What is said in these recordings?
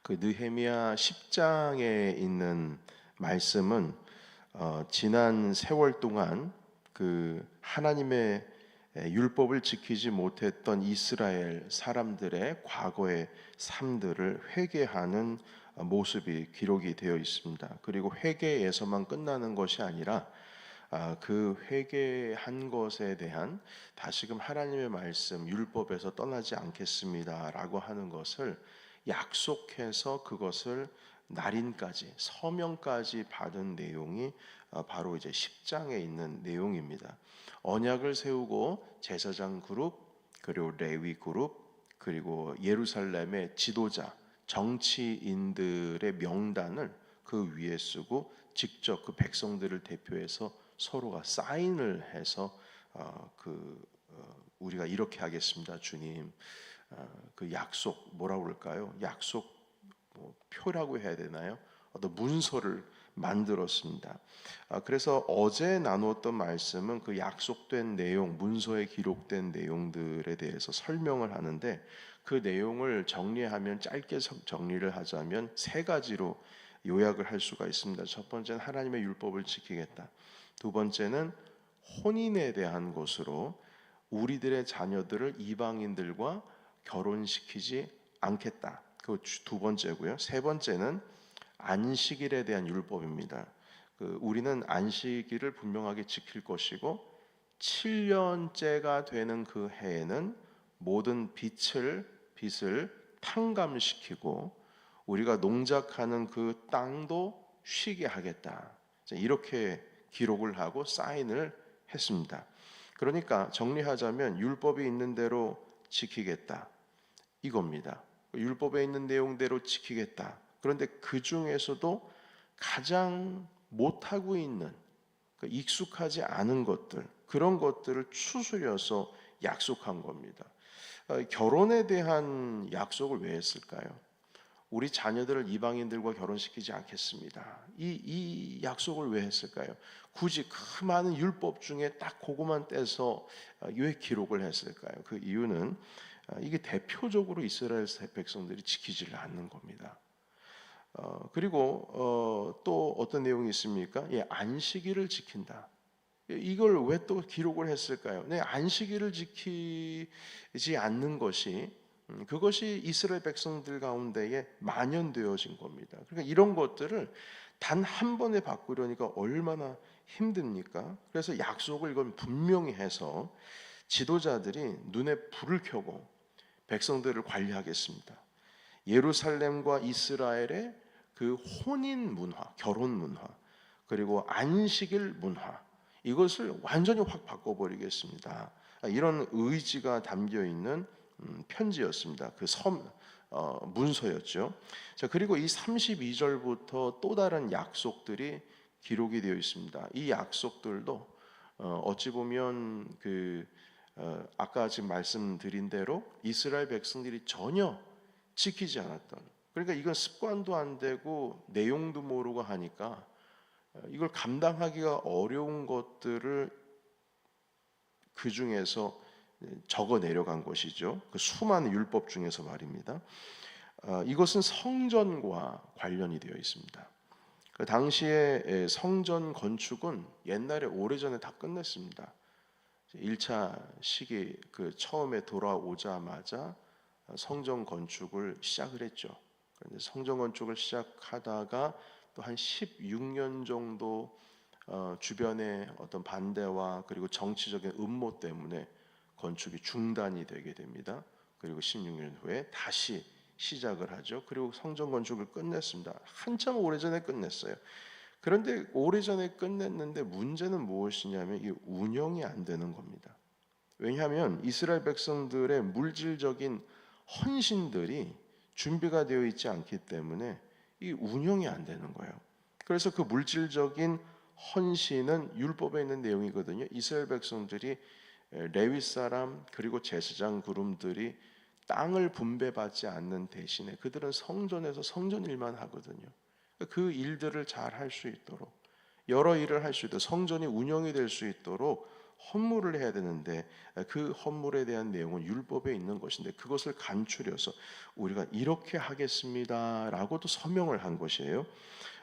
그 느헤미야 10장에 있는 말씀은 지난 세월 동안 그 하나님의 율법을 지키지 못했던 이스라엘 사람들의 과거의 삶들을 회개하는 모습이 기록이 되어 있습니다. 그리고 회개에서만 끝나는 것이 아니라 그 회개한 것에 대한 다시금 하나님의 말씀 율법에서 떠나지 않겠습니다라고 하는 것을 약속해서 그것을 날인까지 서명까지 받은 내용이 바로 이제 10장에 있는 내용입니다. 언약을 세우고 제사장 그룹 그리고 레위 그룹 그리고 예루살렘의 지도자 정치인들의 명단을 그 위에 쓰고 직접 그 백성들을 대표해서 서로가 사인을 해서 우리가 이렇게 하겠습니다, 주님. 그 약속 뭐라고 그럴까요? 약속 표라고 해야 되나요? 어떤 문서를 만들었습니다. 그래서 어제 나누었던 말씀은 그 약속된 내용, 문서에 기록된 내용들에 대해서 설명을 하는데 그 내용을 정리하면 짧게 정리를 하자면 세 가지로 요약을 할 수가 있습니다. 첫 번째는 하나님의 율법을 지키겠다. 두 번째는 혼인에 대한 것으로 우리들의 자녀들을 이방인들과 결혼시키지 않겠다. 그 두 번째고요. 세 번째는 안식일에 대한 율법입니다. 우리는 안식일을 분명하게 지킬 것이고 7년째가 되는 그 해에는 모든 빚을 탕감시키고 우리가 농작하는 그 땅도 쉬게 하겠다. 이렇게 기록을 하고 사인을 했습니다. 그러니까 정리하자면 율법이 있는 대로 지키겠다 이겁니다. 율법에 있는 내용대로 지키겠다. 그런데 그 중에서도 가장 못하고 있는 익숙하지 않은 것들, 그런 것들을 추스려서 약속한 겁니다. 결혼에 대한 약속을 왜 했을까요? 우리 자녀들을 이방인들과 결혼시키지 않겠습니다. 이 약속을 왜 했을까요? 굳이 그 많은 율법 중에 딱 그거만 떼서 왜 기록을 했을까요? 그 이유는 이게 대표적으로 이스라엘 백성들이 지키지를 않는 겁니다. 그리고 또 어떤 내용이 있습니까? 안식일을 지킨다. 이걸 왜 또 기록을 했을까요? 안식일을 지키지 않는 것이 그것이 이스라엘 백성들 가운데에 만연되어진 겁니다. 그러니까 이런 것들을 단 한 번에 바꾸려니까 얼마나 힘듭니까? 그래서 약속을 이건 분명히 해서 지도자들이 눈에 불을 켜고 백성들을 관리하겠습니다. 예루살렘과 이스라엘의 그 혼인 문화, 결혼 문화, 그리고 안식일 문화, 이것을 완전히 확 바꿔버리겠습니다. 이런 의지가 담겨 있는 편지였습니다. 문서였죠. 자, 그리고 이 32절부터 또 다른 약속들이 기록이 되어 있습니다. 이 약속들도 어찌 보면 아까 지금 말씀드린 대로 이스라엘 백성들이 전혀 지키지 않았던, 그러니까 이건 습관도 안 되고 내용도 모르고 하니까 이걸 감당하기가 어려운 것들을 그 중에서 적어 내려간 것이죠. 그 수많은 율법 중에서 말입니다. 이것은 성전과 관련이 되어 있습니다. 그 당시에 성전 건축은 옛날에 오래전에 다 끝냈습니다. 1차 시기 처음에 돌아오자마자 성전 건축을 시작을 했죠. 그런데 성전 건축을 시작하다가 또 한 16년 정도 주변의 어떤 반대와 그리고 정치적인 음모 때문에 건축이 중단이 되게 됩니다. 그리고 16년 후에 다시 시작을 하죠. 그리고 성전 건축을 끝냈습니다. 한참 오래전에 끝냈어요. 그런데 오래전에 끝냈는데 문제는 무엇이냐면 이 운영이 안 되는 겁니다. 왜냐하면 이스라엘 백성들의 물질적인 헌신들이 준비가 되어 있지 않기 때문에 이 운영이 안 되는 거예요. 그래서 그 물질적인 헌신은 율법에 있는 내용이거든요. 이스라엘 백성들이 레위 사람 그리고 제사장 그룹들이 땅을 분배받지 않는 대신에 그들은 성전에서 성전 일만 하거든요. 그 일들을 잘 할 수 있도록, 여러 일을 할 수 있도록, 성전이 운영이 될 수 있도록 헌물을 해야 되는데 그 헌물에 대한 내용은 율법에 있는 것인데 그것을 간추려서 우리가 이렇게 하겠습니다라고도 서명을 한 것이에요.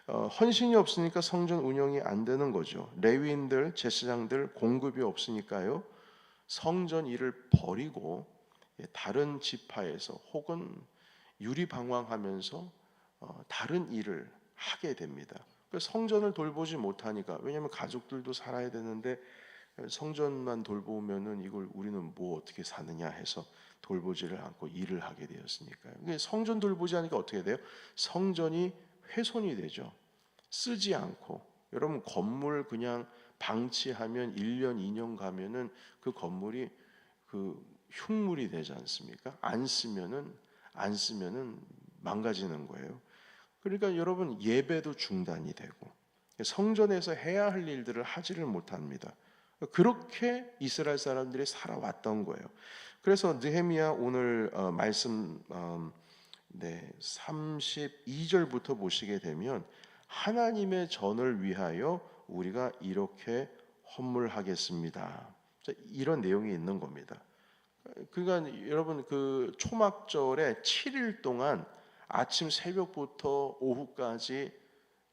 헌신이 없으니까 성전 운영이 안 되는 거죠. 레위인들, 제사장들 공급이 없으니까요. 성전 일을 버리고 다른 지파에서 혹은 유리방황하면서 다른 일을 하게 됩니다. 성전을 돌보지 못하니까, 왜냐하면 가족들도 살아야 되는데 성전만 돌보면은 이걸 우리는 뭐 어떻게 사느냐 해서 돌보지를 않고 일을 하게 되었으니까요. 성전 돌보지 않으니까 어떻게 돼요? 성전이 훼손이 되죠. 쓰지 않고, 여러분 건물 그냥 방치하면 1년 2년 가면은 그 건물이 그 흉물이 되지 않습니까? 안 쓰면은 망가지는 거예요. 그러니까 여러분 예배도 중단이 되고 성전에서 해야 할 일들을 하지를 못합니다. 그렇게 이스라엘 사람들이 살아왔던 거예요. 그래서 느헤미야 오늘 말씀 32절부터 보시게 되면 하나님의 전을 위하여 우리가 이렇게 헌물하겠습니다. 이런 내용이 있는 겁니다. 그러니까 여러분 그 초막절에 7일 동안 아침 새벽부터 오후까지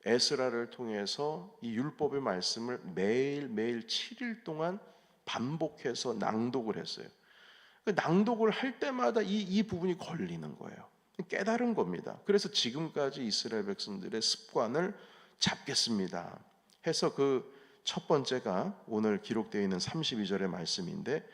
에스라를 통해서 이 율법의 말씀을 매일매일 7일 동안 반복해서 낭독을 했어요. 그 낭독을 할 때마다 이 부분이 걸리는 거예요. 깨달은 겁니다. 그래서 지금까지 이스라엘 백성들의 습관을 잡겠습니다 해서 그 첫 번째가 오늘 기록되어 있는 32절의 말씀인데,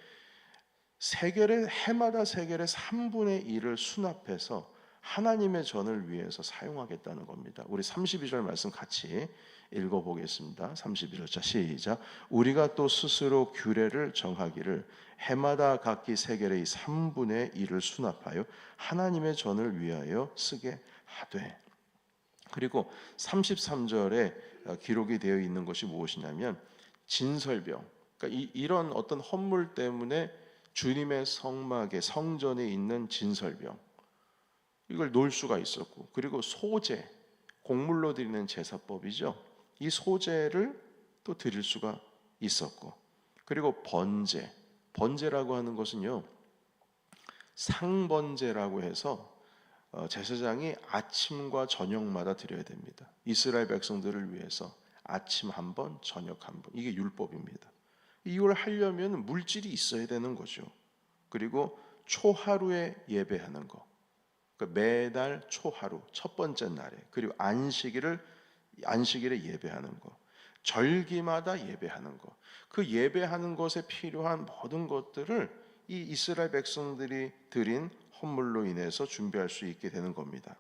해마다 세겔의 3분의 1을 수납해서 하나님의 전을 위해서 사용하겠다는 겁니다. 우리 32절 말씀 같이 읽어보겠습니다. 32절 자 시작. 우리가 또 스스로 규례를 정하기를 해마다 각기 세겔의 3분의 1을 수납하여 하나님의 전을 위하여 쓰게 하되. 그리고 33절에 기록이 되어 있는 것이 무엇이냐면 진설병, 그러니까 이런 어떤 헌물 때문에 주님의 성막에 성전에 있는 진설병, 이걸 놓을 수가 있었고, 그리고 소제, 곡물로 드리는 제사법이죠. 이 소제를 또 드릴 수가 있었고, 그리고 번제라고 하는 것은요, 상번제라고 해서 제사장이 아침과 저녁마다 드려야 됩니다. 이스라엘 백성들을 위해서 아침 한 번, 저녁 한 번. 이게 율법입니다. 이걸 하려면 물질이 있어야 되는 거죠. 그리고 초하루에 예배하는 거. 그러니까 매달 초하루 첫 번째 날에, 그리고 안식일에 예배하는 거. 절기마다 예배하는 거. 그 예배하는 것에 필요한 모든 것들을 이 이스라엘 백성들이 드린 헌물로 인해서 준비할 수 있게 되는 겁니다.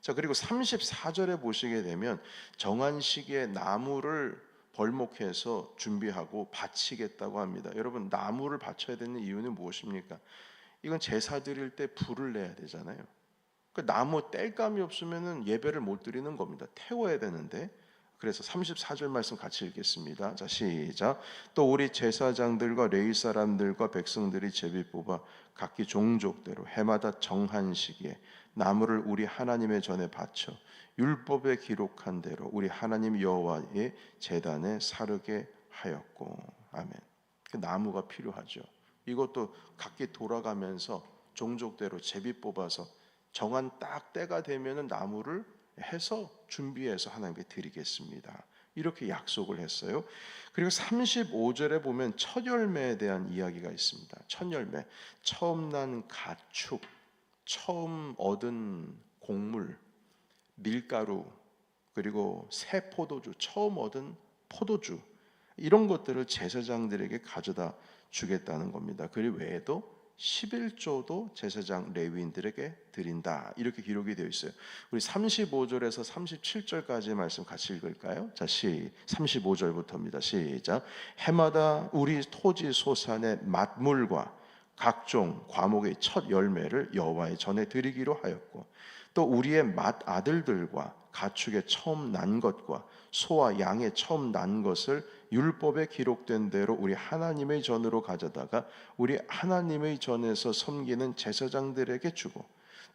자, 그리고 34절에 보시게 되면 정한 시기에 나무를 벌목해서 준비하고 바치겠다고 합니다. 여러분, 나무를 바쳐야 되는 이유는 무엇입니까? 이건 제사 드릴 때 불을 내야 되잖아요. 그 나무 뗄감이 없으면 예배를 못 드리는 겁니다. 태워야 되는데. 그래서 34절 말씀 같이 읽겠습니다. 자, 시작. 또 우리 제사장들과 레위 사람들과 백성들이 제비 뽑아 각기 종족대로 해마다 정한 시기에 나무를 우리 하나님의 전에 바쳐 율법에 기록한 대로 우리 하나님 여호와의 제단에 사르게 하였고. 아멘. 그 나무가 필요하죠. 이것도 각기 돌아가면서 종족대로 제비 뽑아서 정한 딱 때가 되면은 나무를 해서 준비해서 하나님께 드리겠습니다. 이렇게 약속을 했어요. 그리고 35절에 보면 첫 열매에 대한 이야기가 있습니다. 첫 열매, 처음 난 가축, 처음 얻은 곡물, 밀가루, 그리고 새 포도주, 처음 얻은 포도주, 이런 것들을 제사장들에게 가져다 주겠다는 겁니다. 그 외에도 11조도 제사장 레위인들에게 드린다, 이렇게 기록이 되어 있어요. 우리 35절에서 37절까지의 말씀 같이 읽을까요? 자, 35절부터입니다. 시작. 해마다 우리 토지 소산의 맏물과 각종 과목의 첫 열매를 여호와의 전에 드리기로 하였고, 또 우리의 맏아들들과 가축의 처음 난 것과 소와 양의 처음 난 것을 율법에 기록된 대로 우리 하나님의 전으로 가져다가 우리 하나님의 전에서 섬기는 제사장들에게 주고,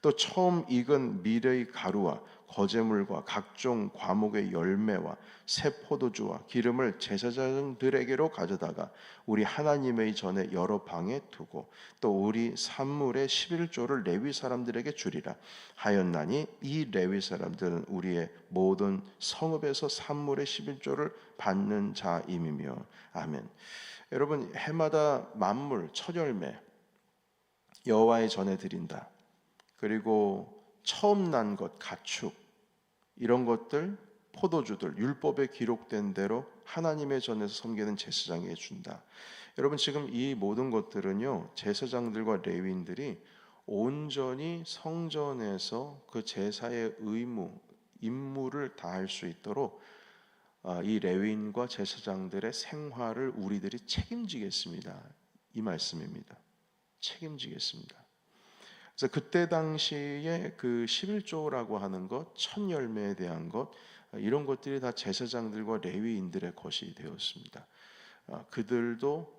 또 처음 익은 밀의 가루와 거제물과 각종 과목의 열매와 새 포도주와 기름을 제사장들에게로 가져다가 우리 하나님의 전에 여러 방에 두고 또 우리 산물의 11조를 레위 사람들에게 주리라 하였나니 이 레위 사람들은 우리의 모든 성읍에서 산물의 11조를 받는 자임이며 아멘. 여러분, 해마다 만물 첫 열매 여호와의 전에 드린다. 그리고 처음 난 것, 가축 이런 것들, 포도주들 율법에 기록된 대로 하나님의 전에서 섬기는 제사장에게 준다. 여러분, 지금 이 모든 것들은요, 제사장들과 레위인들이 온전히 성전에서 그 제사의 의무, 임무를 다할 수 있도록 이 레위인과 제사장들의 생활을 우리들이 책임지겠습니다. 이 말씀입니다. 책임지겠습니다. 그래서 그때 당시에 그 11조라고 하는 것, 첫 열매에 대한 것, 이런 것들이 다 제사장들과 레위인들의 것이 되었습니다. 그들도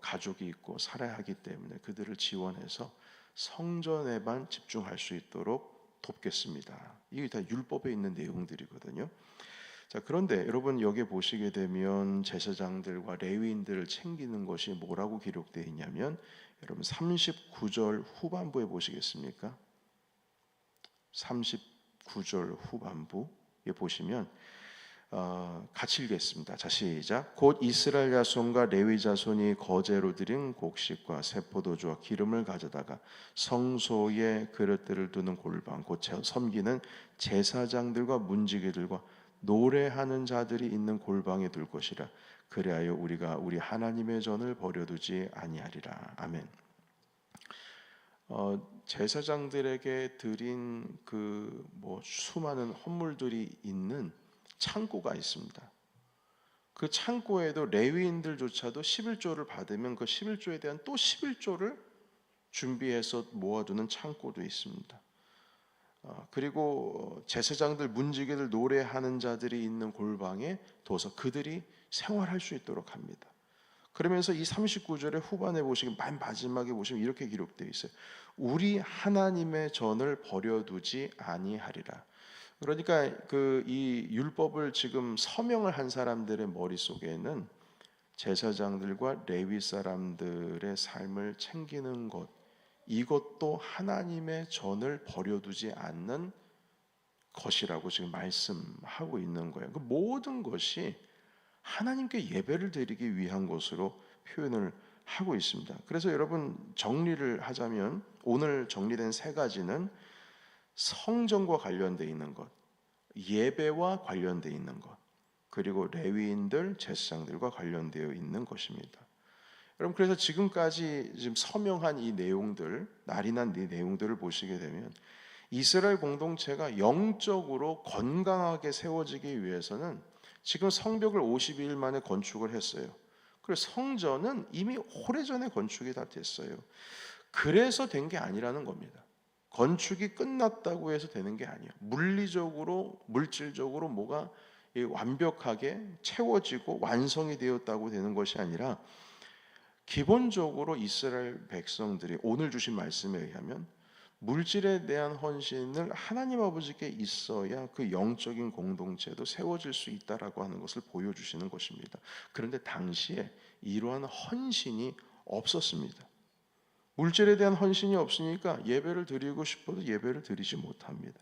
가족이 있고 살아야 하기 때문에 그들을 지원해서 성전에만 집중할 수 있도록 돕겠습니다. 이게 다 율법에 있는 내용들이거든요. 자, 그런데 여러분 여기 보시게 되면 제사장들과 레위인들을 챙기는 것이 뭐라고 기록되어 있냐면 여러분 39절 후반부에 보시겠습니까? 39절 후반부에 보시면 같이 읽겠습니다. 자, 시작. 곧 이스라엘 자손과 레위 자손이 거제로 드린 곡식과 새 포도주와 기름을 가져다가 성소에 그릇들을 두는 골방 곧 섬기는 제사장들과 문지기들과 노래하는 자들이 있는 골방에 둘 것이라. 그리하여 우리가 우리 하나님의 전을 버려두지 아니하리라. 아멘. 제사장들에게 드린 그 수많은 헌물들이 있는 창고가 있습니다. 그 창고에도 레위인들조차도 11조를 받으면 그 11조에 대한 또 11조를 준비해서 모아두는 창고도 있습니다. 그리고 제사장들, 문지기들, 노래하는 자들이 있는 골방에 둬서 그들이 생활할 수 있도록 합니다. 그러면서 이 39절의 후반에 보시면 맨 마지막에 보시면 이렇게 기록되어 있어요. 우리 하나님의 전을 버려두지 아니하리라. 그러니까 이 율법을 지금 서명을 한 사람들의 머릿속에는 제사장들과 레위 사람들의 삶을 챙기는 것, 이것도 하나님의 전을 버려두지 않는 것이라고 지금 말씀하고 있는 거예요. 그 모든 것이 하나님께 예배를 드리기 위한 것으로 표현을 하고 있습니다. 그래서 여러분 정리를 하자면 오늘 정리된 세 가지는 성전과 관련되어 있는 것, 예배와 관련되어 있는 것, 그리고 레위인들, 제사장들과 관련되어 있는 것입니다. 여러분, 그래서 지금까지 지금 서명한 이 내용들, 날인한 이 내용들을 보시게 되면 이스라엘 공동체가 영적으로 건강하게 세워지기 위해서는 지금 성벽을 52일 만에 건축을 했어요. 그리고 성전은 이미 오래전에 건축이 다 됐어요. 그래서 된 게 아니라는 겁니다. 건축이 끝났다고 해서 되는 게 아니에요. 물리적으로, 물질적으로 뭐가 완벽하게 채워지고 완성이 되었다고 되는 것이 아니라 기본적으로 이스라엘 백성들이 오늘 주신 말씀에 의하면 물질에 대한 헌신을 하나님 아버지께 있어야 그 영적인 공동체도 세워질 수 있다라고 하는 것을 보여주시는 것입니다. 그런데 당시에 이러한 헌신이 없었습니다. 물질에 대한 헌신이 없으니까 예배를 드리고 싶어도 예배를 드리지 못합니다.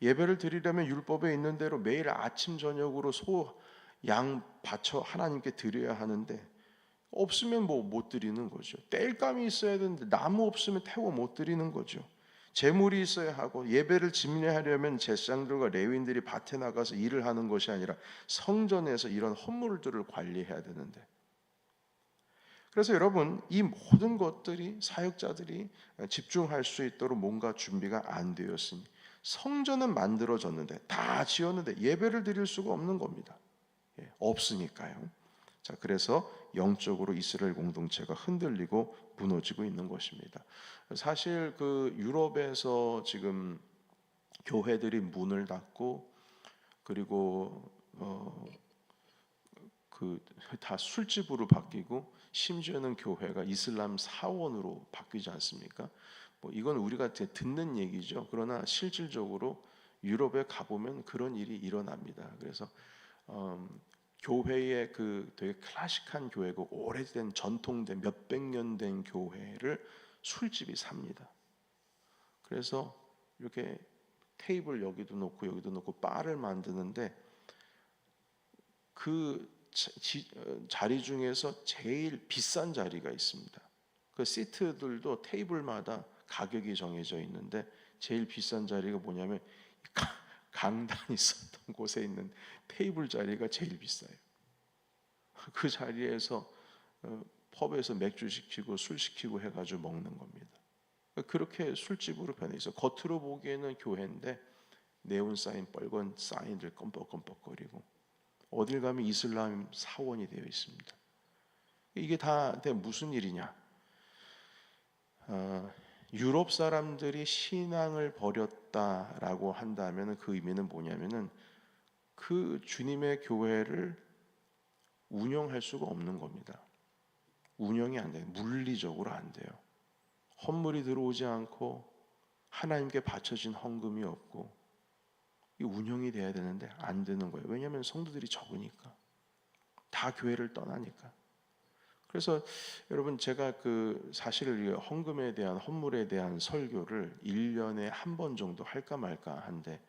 예배를 드리려면 율법에 있는 대로 매일 아침 저녁으로 소, 양 바쳐 하나님께 드려야 하는데 없으면 못 드리는 거죠. 땔감이 있어야 되는데 나무 없으면 태워 못 드리는 거죠. 재물이 있어야 하고 예배를 집례하려면 제사장들과 레위인들이 밭에 나가서 일을 하는 것이 아니라 성전에서 이런 헌물들을 관리해야 되는데, 그래서 여러분 이 모든 것들이 사역자들이 집중할 수 있도록 뭔가 준비가 안 되었으니 성전은 만들어졌는데 다 지었는데 예배를 드릴 수가 없는 겁니다. 없으니까요. 자, 그래서 영적으로 이스라엘 공동체가 흔들리고 무너지고 있는 것입니다. 사실 그 유럽에서 지금 교회들이 문을 닫고 그리고 그 다 술집으로 바뀌고 심지어는 교회가 이슬람 사원으로 바뀌지 않습니까? 뭐 이건 우리가 듣는 얘기죠. 그러나 실질적으로 유럽에 가보면 그런 일이 일어납니다. 그래서 교회의 그 되게 클래식한 교회고 오래된 전통된 몇백 년 된 교회를 술집이 삽니다. 그래서 이렇게 테이블 여기도 놓고 여기도 놓고 바를 만드는데 그 자리 중에서 제일 비싼 자리가 있습니다. 그 시트들도 테이블마다 가격이 정해져 있는데 제일 비싼 자리가 뭐냐면 강단이 있었던 곳에 있는 테이블 자리가 제일 비싸요. 그 자리에서 펍에서 맥주 시키고 술 시키고 해가지고 먹는 겁니다. 그렇게 술집으로 변해 있어. 겉으로 보기에는 교회인데 네온 사인, 빨간 사인들 껌뻑껌뻑거리고 어딜 가면 이슬람 사원이 되어 있습니다. 이게 다 무슨 일이냐? 유럽 사람들이 신앙을 버렸다라고 한다면 그 의미는 뭐냐면은 그 주님의 교회를 운영할 수가 없는 겁니다. 운영이 안 돼요. 물리적으로 안 돼요. 헌물이 들어오지 않고 하나님께 바쳐진 헌금이 없고 이 운영이 돼야 되는데 안 되는 거예요. 왜냐하면 성도들이 적으니까 다 교회를 떠나니까. 그래서 여러분 제가 사실 헌금에 대한 헌물에 대한 설교를 1년에 한 번 정도 할까 말까 한데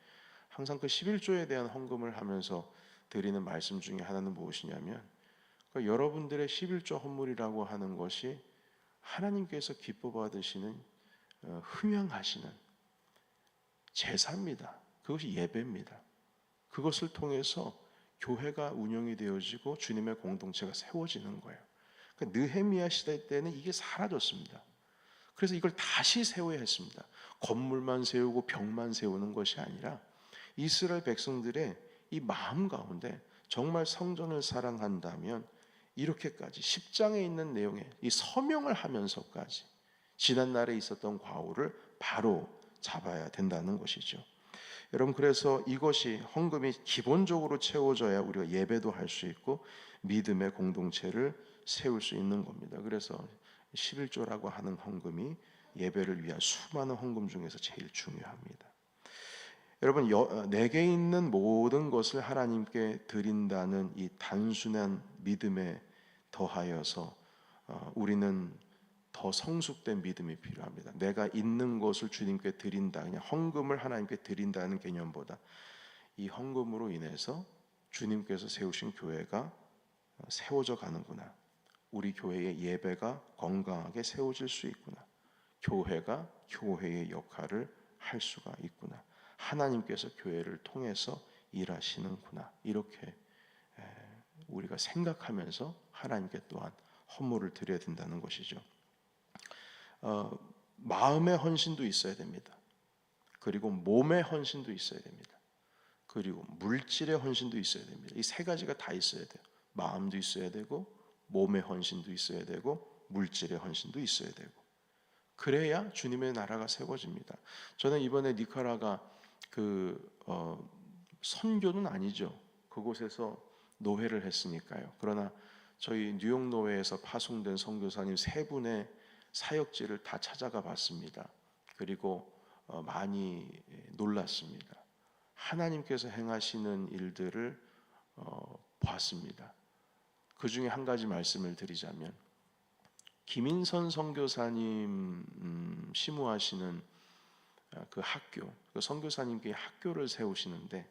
항상 그 11조에 대한 헌금을 하면서 드리는 말씀 중에 하나는 무엇이냐면 여러분들의 11조 헌물이라고 하는 것이 하나님께서 기뻐 받으시는 흠양하시는 제사입니다. 그것이 예배입니다. 그것을 통해서 교회가 운영이 되어지고 주님의 공동체가 세워지는 거예요. 그러니까 느헤미야 시대 때는 이게 사라졌습니다. 그래서 이걸 다시 세워야 했습니다. 건물만 세우고 벽만 세우는 것이 아니라 이스라엘 백성들의 이 마음 가운데 정말 성전을 사랑한다면 이렇게까지 10장에 있는 내용에 이 서명을 하면서까지 지난날에 있었던 과오를 바로 잡아야 된다는 것이죠. 여러분 그래서 이것이 헌금이 기본적으로 채워져야 우리가 예배도 할 수 있고 믿음의 공동체를 세울 수 있는 겁니다. 그래서 11조라고 하는 헌금이 예배를 위한 수많은 헌금 중에서 제일 중요합니다. 여러분 내게 있는 모든 것을 하나님께 드린다는 이 단순한 믿음에 더하여서 우리는 더 성숙된 믿음이 필요합니다. 내가 있는 것을 주님께 드린다, 그냥 헌금을 하나님께 드린다는 개념보다 이 헌금으로 인해서 주님께서 세우신 교회가 세워져 가는구나. 우리 교회의 예배가 건강하게 세워질 수 있구나. 교회가 교회의 역할을 할 수가 있구나. 하나님께서 교회를 통해서 일하시는구나. 이렇게 우리가 생각하면서 하나님께 또한 헌물을 드려야 된다는 것이죠. 마음의 헌신도 있어야 됩니다. 그리고 몸의 헌신도 있어야 됩니다. 그리고 물질의 헌신도 있어야 됩니다. 이 세 가지가 다 있어야 돼요. 마음도 있어야 되고 몸의 헌신도 있어야 되고 물질의 헌신도 있어야 되고 그래야 주님의 나라가 세워집니다. 저는 이번에 니카라가 선교는 아니죠. 그곳에서 노회를 했으니까요. 그러나 저희 뉴욕 노회에서 파송된 선교사님 3분의 사역지를 다 찾아가 봤습니다. 그리고 많이 놀랐습니다. 하나님께서 행하시는 일들을 봤습니다. 그 중에 한 가지 말씀을 드리자면 김인선 선교사님 심우하시는 그 학교, 그 선교사님께 학교를 세우시는데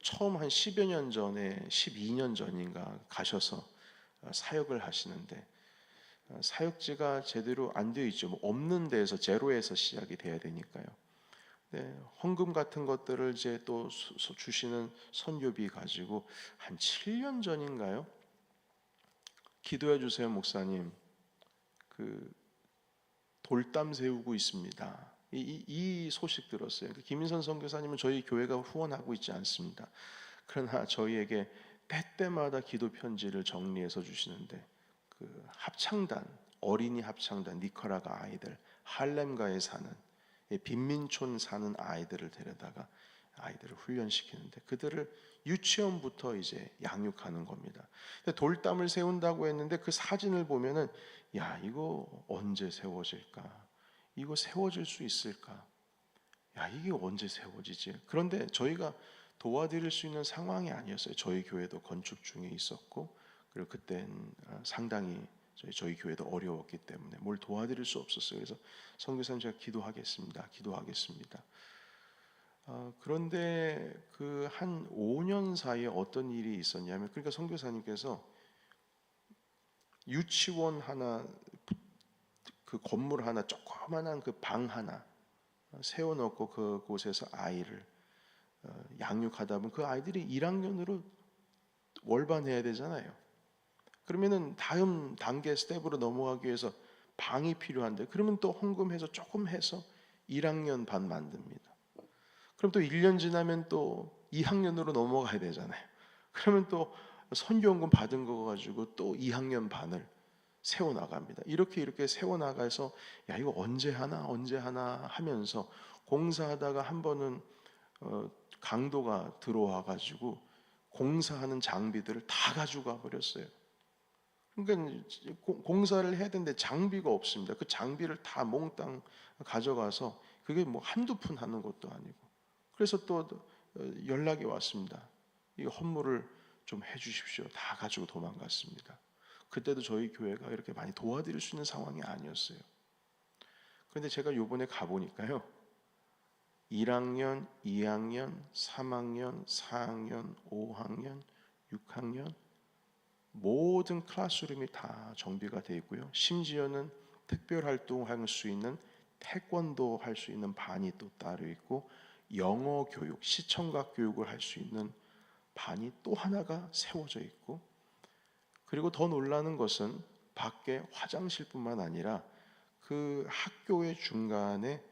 처음 한 10여 년 전에 12년 전인가 가셔서 사역을 하시는데 사역지가 제대로 안 되어 있죠. 없는 데에서 제로에서 시작이 돼야 되니까요. 네, 헌금 같은 것들을 이제 또 주시는 선교비 가지고 한 7년 전인가요? 기도해 주세요, 목사님. 돌담 세우고 있습니다. 이 소식 들었어요. 김인선 선교사님은 저희 교회가 후원하고 있지 않습니다. 그러나 저희에게 때때마다 기도 편지를 정리해서 주시는데 합창단, 어린이 합창단 니카라가 아이들, 할렘가에 사는 빈민촌 사는 아이들을 데려다가 아이들을 훈련시키는데 그들을 유치원부터 이제 양육하는 겁니다. 근데 돌담을 세운다고 했는데 그 사진을 보면은 야, 이거 언제 세워질까? 이거 세워질 수 있을까? 야, 이게 언제 세워지지? 그런데 저희가 도와드릴 수 있는 상황이 아니었어요. 저희 교회도 건축 중에 있었고, 그리고 그땐 상당히 저희 교회도 어려웠기 때문에 뭘 도와드릴 수 없었어요. 그래서 선교사님 제가 기도하겠습니다. 그런데 그 한 5년 사이에 어떤 일이 있었냐면, 그러니까 선교사님께서 유치원 하나, 그 건물 하나, 조그만한 그 방 하나 세워놓고 그곳에서 아이를 양육하다 보면 그 아이들이 1학년으로 월반해야 되잖아요. 그러면은 다음 단계 스텝으로 넘어가기 위해서 방이 필요한데, 그러면 또 헌금해서 조금 해서 1학년 반 만듭니다. 그럼 또 1년 지나면 또 2학년으로 넘어가야 되잖아요. 그러면 또 선교원금 받은 거 가지고 또 2학년 반을 세워 나갑니다. 이렇게 세워 나가서 야, 이거 언제 하나 하면서 공사하다가 한 번은 강도가 들어와 가지고 공사하는 장비들을 다 가지고 버렸어요. 그러니까 공사를 해야 되는데 장비가 없습니다. 그 장비를 다 몽땅 가져가서 그게 뭐 한두 푼 하는 것도 아니고, 그래서 또 연락이 왔습니다. 이 헌물을 좀 해주십시오. 다 가지고 도망갔습니다. 그때도 저희 교회가 이렇게 많이 도와드릴 수 있는 상황이 아니었어요. 그런데 제가 요번에 가보니까요, 1학년, 2학년, 3학년, 4학년, 5학년, 6학년 모든 클래스룸이 다 정비가 되어 있고요. 심지어는 특별 활동할 수 있는 태권도 할 수 있는 반이 또 따로 있고, 영어 교육, 시청각 교육을 할 수 있는 반이 또 하나가 세워져 있고, 그리고 더 놀라는 것은 밖에 화장실뿐만 아니라 그 학교의 중간에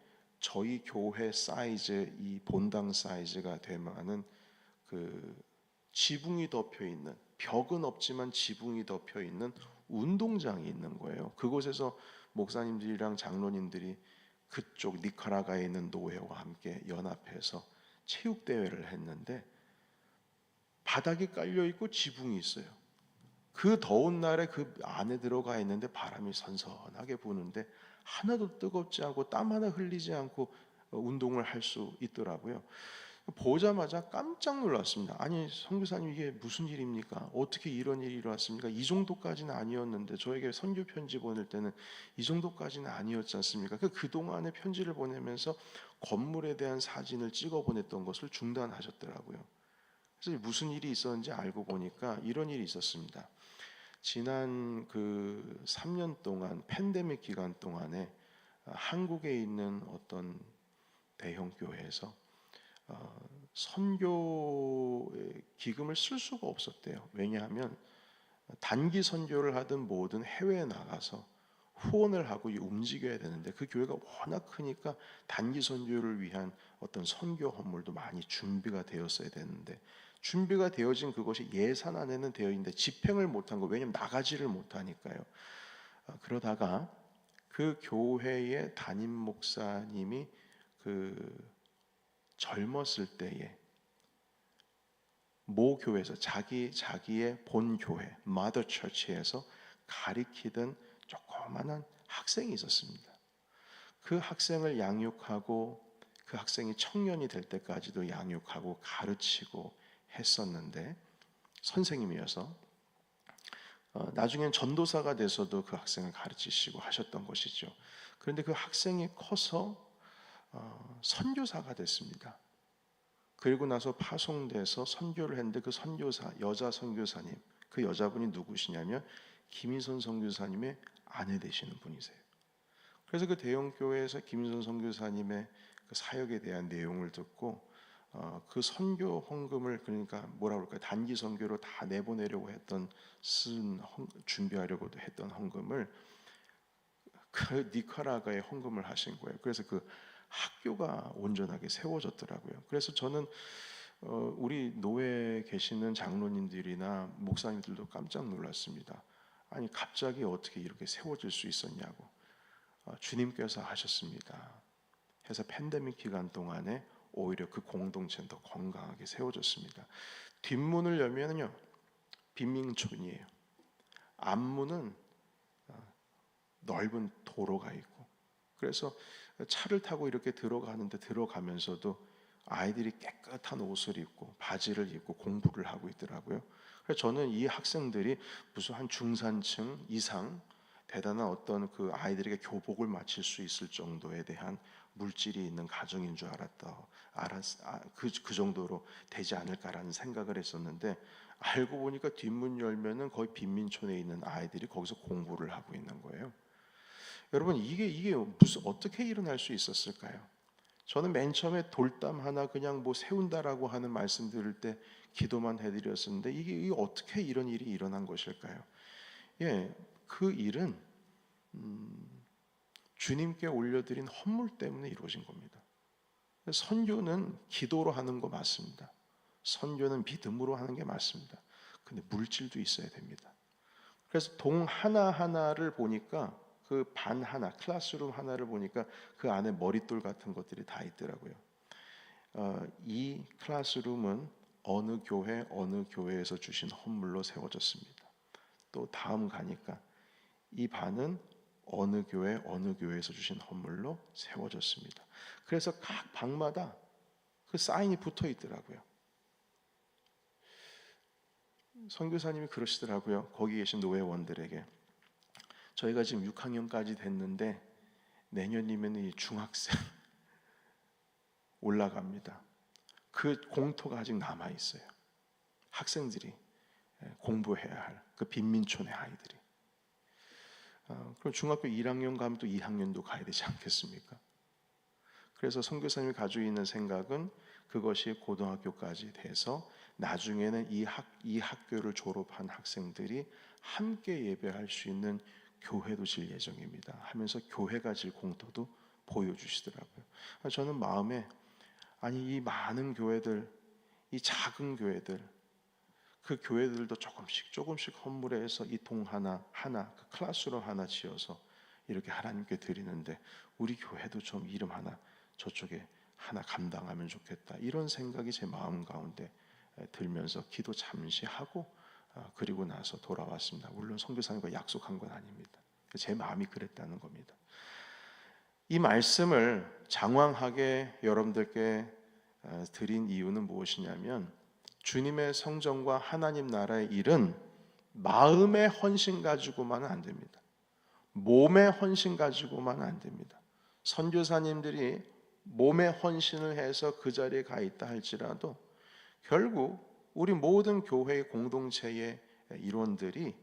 저희 교회 사이즈, 이 본당 사이즈가 될 만한 그 지붕이 덮여 있는, 벽은 없지만 지붕이 덮여 있는 운동장이 있는 거예요. 그곳에서 목사님들이랑 장로님들이 그쪽 니카라과에 있는 노회와 함께 연합해서 체육 대회를 했는데, 바닥이 깔려 있고 지붕이 있어요. 그 더운 날에 그 안에 들어가 있는데 바람이 선선하게 부는데 하나도 뜨겁지 않고 땀 하나 흘리지 않고 운동을 할 수 있더라고요. 보자마자 깜짝 놀랐습니다. 아니, 선교사님, 이게 무슨 일입니까? 어떻게 이런 일이 일어났습니까? 이 정도까지는 아니었는데, 저에게 선교 편지 보낼 때는 이 정도까지는 아니었지 않습니까? 그동안에 편지를 보내면서 건물에 대한 사진을 찍어 보냈던 것을 중단하셨더라고요. 그래서 무슨 일이 있었는지 알고 보니까 이런 일이 있었습니다. 지난 그 3년 동안, 팬데믹 기간 동안에 한국에 있는 어떤 대형 교회에서 선교 기금을 쓸 수가 없었대요. 왜냐하면 단기 선교를 하든 뭐든 해외에 나가서 후원을 하고 움직여야 되는데, 그 교회가 워낙 크니까 단기 선교를 위한 어떤 선교 헌물도 많이 준비가 되었어야 되는데, 준비가 되어진 그것이 예산 안에는 되어 있는데 집행을 못한 거, 왜냐하면 나가지를 못하니까요. 그러다가 그 교회의 담임 목사님이 그 젊었을 때에 모 교회에서 자기의 본 교회 마더 처치에서 가리키던 조그만한 학생이 있었습니다. 그 학생을 양육하고 그 학생이 청년이 될 때까지도 양육하고 가르치고 했었는데, 선생님이어서 나중엔 전도사가 돼서도 그 학생을 가르치시고 하셨던 것이죠. 그런데 그 학생이 커서 선교사가 됐습니다. 그리고 나서 파송돼서 선교를 했는데, 그 선교사, 여자 선교사님, 그 여자분이 누구시냐면 김인선 선교사님의 아내 되시는 분이세요. 그래서 그 대형 교회에서 김인선 선교사님의 그 사역에 대한 내용을 듣고 그 선교 헌금을, 그러니까 뭐라 그럴까요, 단기 선교로 다 내보내려고 했던, 준비하려고도 했던 헌금을 그 니카라과에 헌금을 하신 거예요. 그래서 그 학교가 온전하게 세워졌더라고요. 그래서 저는 우리 노회에 계시는 장로님들이나 목사님들도 깜짝 놀랐습니다. 아니, 갑자기 어떻게 이렇게 세워질 수 있었냐고. 주님께서 하셨습니다. 해서 팬데믹 기간 동안에 오히려 그 공동체는 더 건강하게 세워졌습니다. 뒷문을 열면은요 빈민촌이에요. 앞문은 넓은 도로가 있고, 그래서 차를 타고 이렇게 들어가는데 들어가면서도 아이들이 깨끗한 옷을 입고 바지를 입고 공부를 하고 있더라고요. 그래서 저는 이 학생들이 무슨 한 중산층 이상 대단한 어떤 그 아이들에게 교복을 맞출 수 있을 정도에 대한 물질이 있는 가정인 줄 그 정도로 되지 않을까라는 생각을 했었는데, 알고 보니까 뒷문 열면은 거의 빈민촌에 있는 아이들이 거기서 공부를 하고 있는 거예요. 여러분 이게 무슨 어떻게 일어날 수 있었을까요? 저는 맨 처음에 돌담 하나 그냥 뭐 세운다라고 하는 말씀 들을 때 기도만 해드렸었는데 이게 어떻게 이런 일이 일어난 것일까요? 예, 그 일은 주님께 올려드린 헌물 때문에 이루어진 겁니다. 선교는 기도로 하는 거 맞습니다. 선교는 믿음으로 하는 게 맞습니다. 근데 물질도 있어야 됩니다. 그래서 동 하나하나를 보니까 그 반 하나, 클래스룸 하나를 보니까 그 안에 머릿돌 같은 것들이 다 있더라고요. 이 클래스룸은 어느 교회에서 주신 헌물로 세워졌습니다. 또 다음 가니까 이 반은 어느 교회에서 주신 헌물로 세워졌습니다. 그래서 각 방마다 그 사인이 붙어 있더라고요. 선교사님이 그러시더라고요. 거기 계신 노회원들에게, 저희가 지금 6학년까지 됐는데 내년이면 이 중학생 올라갑니다. 그 공토가 아직 남아 있어요. 학생들이 공부해야 할 그 빈민촌의 아이들이. 그럼 중학교 1학년 가면 또 2학년도 가야 되지 않겠습니까? 그래서 선교사님이 가지고 있는 생각은 그것이 고등학교까지 돼서 나중에는 이 학교를 졸업한 학생들이 함께 예배할 수 있는 교회도 질 예정입니다 하면서 교회가 질 공터도 보여주시더라고요. 저는 마음에, 아니 이 많은 교회들, 이 작은 교회들, 그 교회들도 조금씩 헌물해서 이 동 하나 그 클래스룸 하나 지어서 이렇게 하나님께 드리는데 우리 교회도 좀 이름 하나 저쪽에 하나 감당하면 좋겠다, 이런 생각이 제 마음 가운데 들면서 기도 잠시 하고 그리고 나서 돌아왔습니다. 물론 선교사님과 약속한 건 아닙니다. 제 마음이 그랬다는 겁니다. 이 말씀을 장황하게 여러분들께 드린 이유는 무엇이냐면, 주님의 성전과 하나님 나라의 일은 마음의 헌신 가지고만은 안 됩니다. 몸의 헌신 가지고만은 안 됩니다. 선교사님들이 몸의 헌신을 해서 그 자리에 가 있다 할지라도 결국 우리 모든 교회의 공동체의 일원들이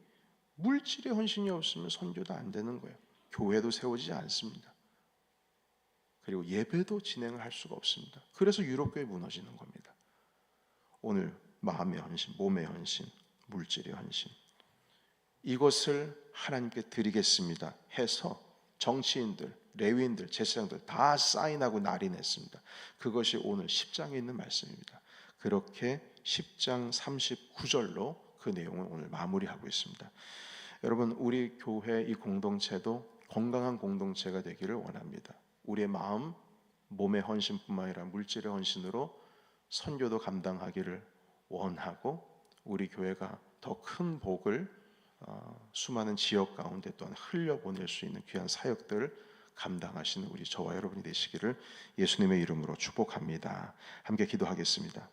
물질의 헌신이 없으면 선교도 안 되는 거예요. 교회도 세워지지 않습니다. 그리고 예배도 진행을 할 수가 없습니다. 그래서 유럽교회 무너지는 겁니다. 오늘 마음의 헌신, 몸의 헌신, 물질의 헌신, 이것을 하나님께 드리겠습니다 해서 정치인들, 레위인들, 제사장들 다 사인하고 날인했습니다. 그것이 오늘 10장에 있는 말씀입니다. 그렇게 10장 39절로 그 내용을 오늘 마무리하고 있습니다. 여러분, 우리 교회 이 공동체도 건강한 공동체가 되기를 원합니다. 우리의 마음, 몸의 헌신뿐만 아니라 물질의 헌신으로 선교도 감당하기를 원하고, 우리 교회가 더 큰 복을 수많은 지역 가운데 또한 흘려보낼 수 있는 귀한 사역들을 감당하시는 우리 저와 여러분이 되시기를 예수님의 이름으로 축복합니다. 함께 기도하겠습니다.